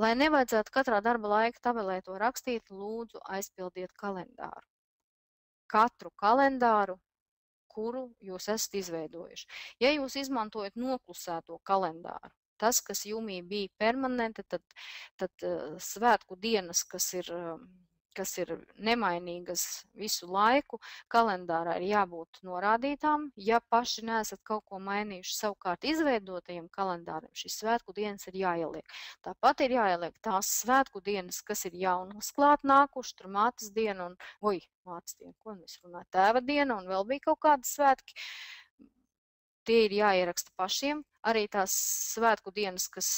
Lai nevajadzētu katrā darba laika tabelē to rakstīt, lūdzu aizpildiet kalendāru. Katru kalendāru, kuru jūs esat izveidojuši. Ja jūs izmantojat noklusēto kalendāru, tas, kas jumī bija permanenti, tad svētku dienas, kas ir nemainīgas visu laiku, kalendārā ir jābūt norādītām. Ja paši neesat kaut ko mainījuši, savukārt izveidotajiem kalendāriem šīs svētku dienas ir jāieliek. Tāpat ir jāieliek tās svētku dienas, kas ir jaunas klāt nākuši, tur mātes diena un, mātes diena, ko mēs runājam, tēva diena un vēl bija kaut kādi svētki. Tie ir jāieraksta pašiem. Arī tās svētku dienas, kas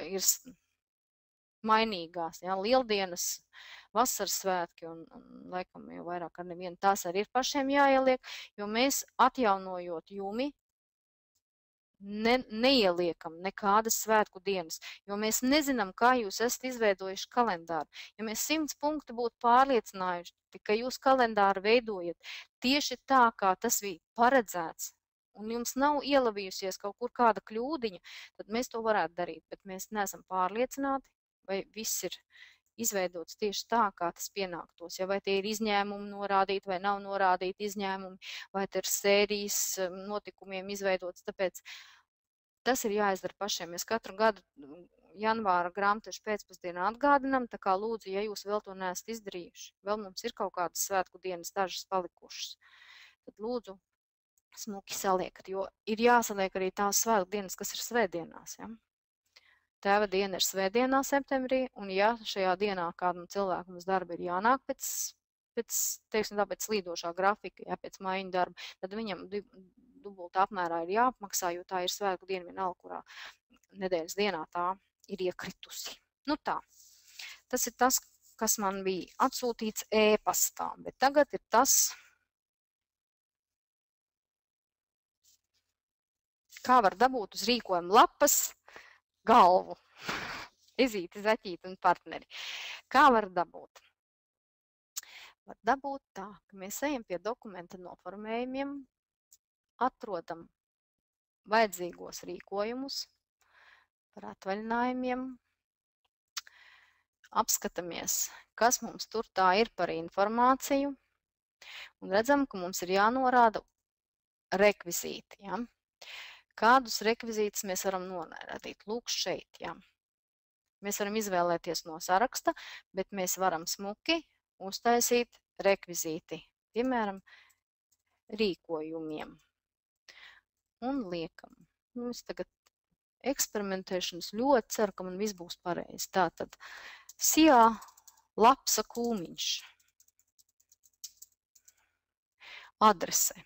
ir mainīgās, ja, lieldienas, vasaras svētki un laikam jau vairāk ar nevienu, tās arī ir pašiem jāieliek, jo mēs atjaunojot jumi neieliekam nekādas svētku dienas, jo mēs nezinām, kā jūs esat izveidojuši kalendāru. Ja mēs 100 punktu būtu pārliecinājuši, ka jūs kalendāru veidojat tieši tā, kā tas bija paredzēts, un jums nav ielavījusies kaut kur kāda kļūdiņa, tad mēs to varētu darīt, bet mēs neesam pārliecināti, vai viss ir izveidots tieši tā, kā tas pienāktos. Ja vai tie ir izņēmumi norādīti, vai nav norādīti izņēmumi, vai tie ir sērijas notikumiem izveidots. Tāpēc tas ir jāizdara pašiem. Mēs katru gadu janvāra grāmatašu pēcpusdienā atgādinām, tā kā lūdzu, ja jūs vēl to neesat izdarījuši, vēl mums ir kaut kādas svētku dienas dažas palikušas, tad lūdzu smuki saliekat, jo ir jāsaliek arī tās svētku dienas, kas ir svētdienās. Ja? Tēva diena ir svētdienā septembrī, un ja šajā dienā kādam cilvēkam uz darbu ir jānāk pēc slīdošā grafika, ja, pēc maiņu darba, tad viņam dubultā apmērā ir jāapmaksā, jo tā ir svētku diena vienalga, kurā nedēļas dienā tā ir iekritusi. Nu tā, tas ir tas, kas man bija atsūtīts e-pastā, bet tagad ir tas, kā var dabūt uz rīkojuma lapas galvu. Izīti, zaķīti un partneri. Kā var dabūt? Var dabūt tā, ka mēs ejam pie dokumenta noformējumiem, atrodam vajadzīgos rīkojumus par atvaļinājumiem, apskatāmies, kas mums tur tā ir par informāciju, un redzam, ka mums ir jānorāda rekvizīti. Ja? Kādus rekvizītus mēs varam norādīt? Lūk šeit, ja. Mēs varam izvēlēties no saraksta, bet mēs varam smuki uztaisīt rekvizīti, piemēram, rīkojumiem. Un liekam. Es tagad eksperimentēšanas ļoti ceru, ka man viss būs pareizi. Tātad, sijā lapsa kūmiņš. Adrese.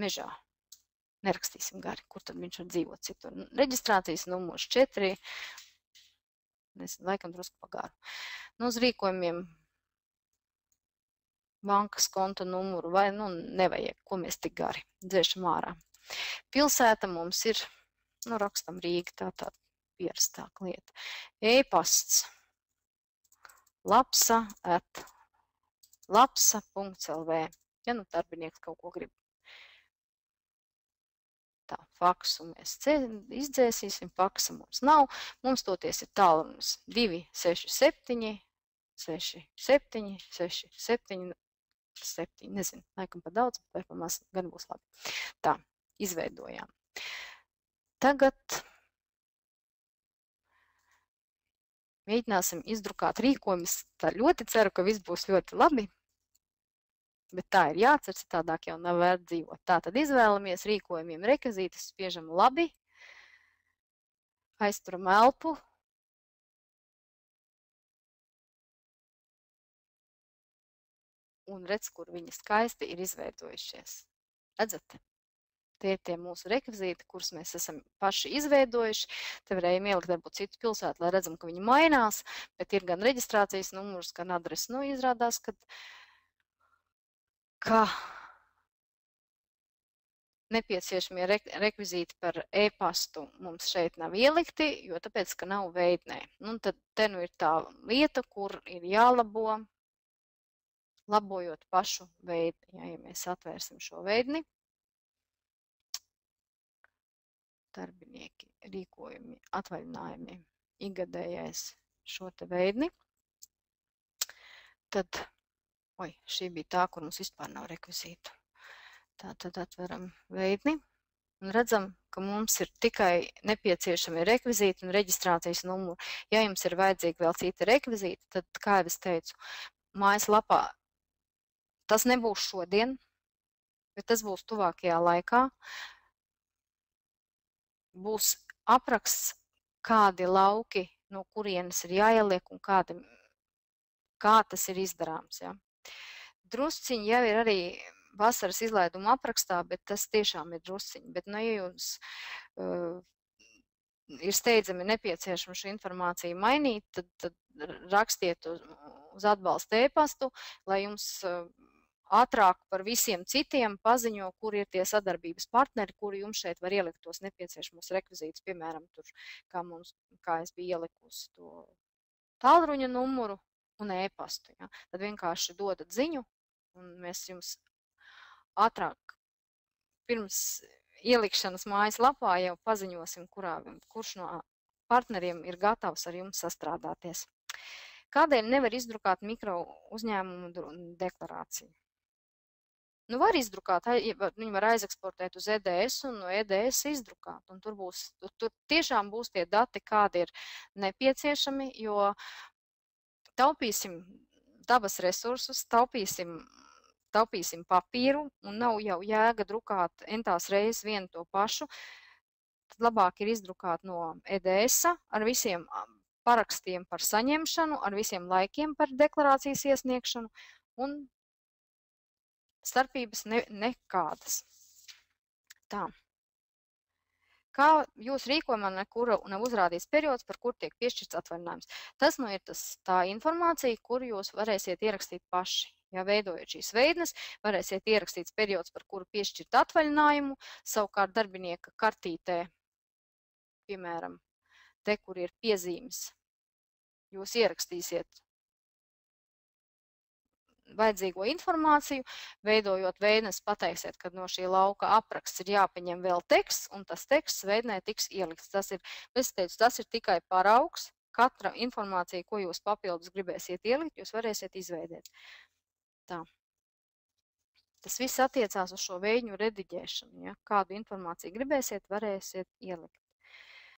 Mežā. Nerakstīsim gari, kur tad viņš var dzīvot citur. Reģistrācijas numurs 4. Nezinu, laikam drusku pagāru. Nu, uz rīkojumiem bankas konta numuru vai, nevajag, ko mēs tik gari dzēšam ārā. Pilsēta mums ir, rakstam Rīga, tā pierastāk lieta. E-pasts. lapsa.lv. Ja darbinieks kaut ko grib. Tā, faksu mēs izdzēsīsim, faksa mums nav. Mums toties ir tālrunis 267 67 67 7, nezinu, laikam pa daudz, vai pa maz, gan būs labi. Tā, izveidojām. Tagad mēģināsim izdrukāt rīkojumus. Tā ļoti ceru, ka viss būs ļoti labi. Bet tā ir jācer, citādāk jau nav vērt dzīvot. Tā tad izvēlamies rīkojumiem rekvizītus, spiežam labi, aizturam elpu. Un redz, kur viņi skaisti ir izveidojušies. Redzat? Tie ir tie mūsu rekvizīti, kurus mēs esam paši izveidojuši. Te varējām ielikt varbūt citu pilsētu, lai redzam, ka viņi mainās, bet ir gan reģistrācijas numurs, gan adresi. Izrādās, ka nepieciešamie rekvizīti par e-pastu mums šeit nav ielikti, jo tāpēc, ka nav veidnē. Tad te ir tā lieta, kur ir jālabo, labojot pašu veidni. Ja mēs atvērsim šo veidni, darbinieki, rīkojumi, atvaļinājumi, ikgadējais šo te veidni. Tad, šī bija tā, kur mums vispār nav rekvizītu. Tātad atveram veidni un redzam, ka mums ir tikai nepieciešami rekvizīti un reģistrācijas numuri. Ja jums ir vajadzīgi vēl citi rekvizīti, tad, kā jau es teicu, mājaslapā tas nebūs šodien, bet tas būs tuvākajā laikā. Būs apraksts, kādi lauki, no kurienes ir jāieliek un kā tas ir izdarāms. Ja. Drusciņi jau ir arī vasaras izlaiduma aprakstā, bet tas tiešām ir drusciņi. Bet, ja jums ir steidzami nepieciešama šo informāciju mainīt, tad rakstiet uz atbalsta e-pastu, lai jums ātrāk par visiem citiem paziņo, kur ir tie sadarbības partneri, kuri jums šeit var ielikt tos nepieciešamos rekvizītus, piemēram, tur, kā es biju ielikusi to tālruņa numuru un e-pastu. Ja? Tad vienkārši dodat ziņu, un mēs jums ātrāk pirms ielikšanas mājaslapā jau paziņosim, kurš no partneriem ir gatavs ar jums sastrādāties. Kādēļ nevar izdrukāt mikro uzņēmumu deklarāciju? Nu, var izdrukāt, viņi var aizeksportēt uz EDS un no EDS izdrukāt. Un tur tiešām būs tie dati, kādi ir nepieciešami, jo taupīsim dabas resursus, taupīsim papīru un nav jau jēga drukāt entās reizes vienu to pašu. Tad labāk ir izdrukāt no EDS ar visiem parakstiem par saņemšanu, ar visiem laikiem par deklarācijas iesniegšanu un starpības nekādas. Tā. Kā jūs rīkojumā nekura nav uzrādīts periods, par kur tiek piešķirts atvaļinājums. Tas ir tā informācija, kuru jūs varēsiet ierakstīt paši. Ja veidojot šīs veidnes, varēsiet ierakstīt periods, par kuru piešķirt atvaļinājumu, savukārt darbinieka kartītē, piemēram, te, kur ir piezīmes, jūs ierakstīsiet vajadzīgo informāciju, veidojot veidnes, pateiksiet, ka no šī lauka apraksts ir jāpaņem vēl teksts, un tas teksts veidnē tiks ielikts. Tas ir tikai paraugs. Katra informācija, ko jūs papildus gribēsiet ielikt, jūs varēsiet izveidēt. Tā. Tas viss attiecās uz šo veidņu rediģēšanu. Ja? Kādu informāciju gribēsiet, varēsiet ielikt.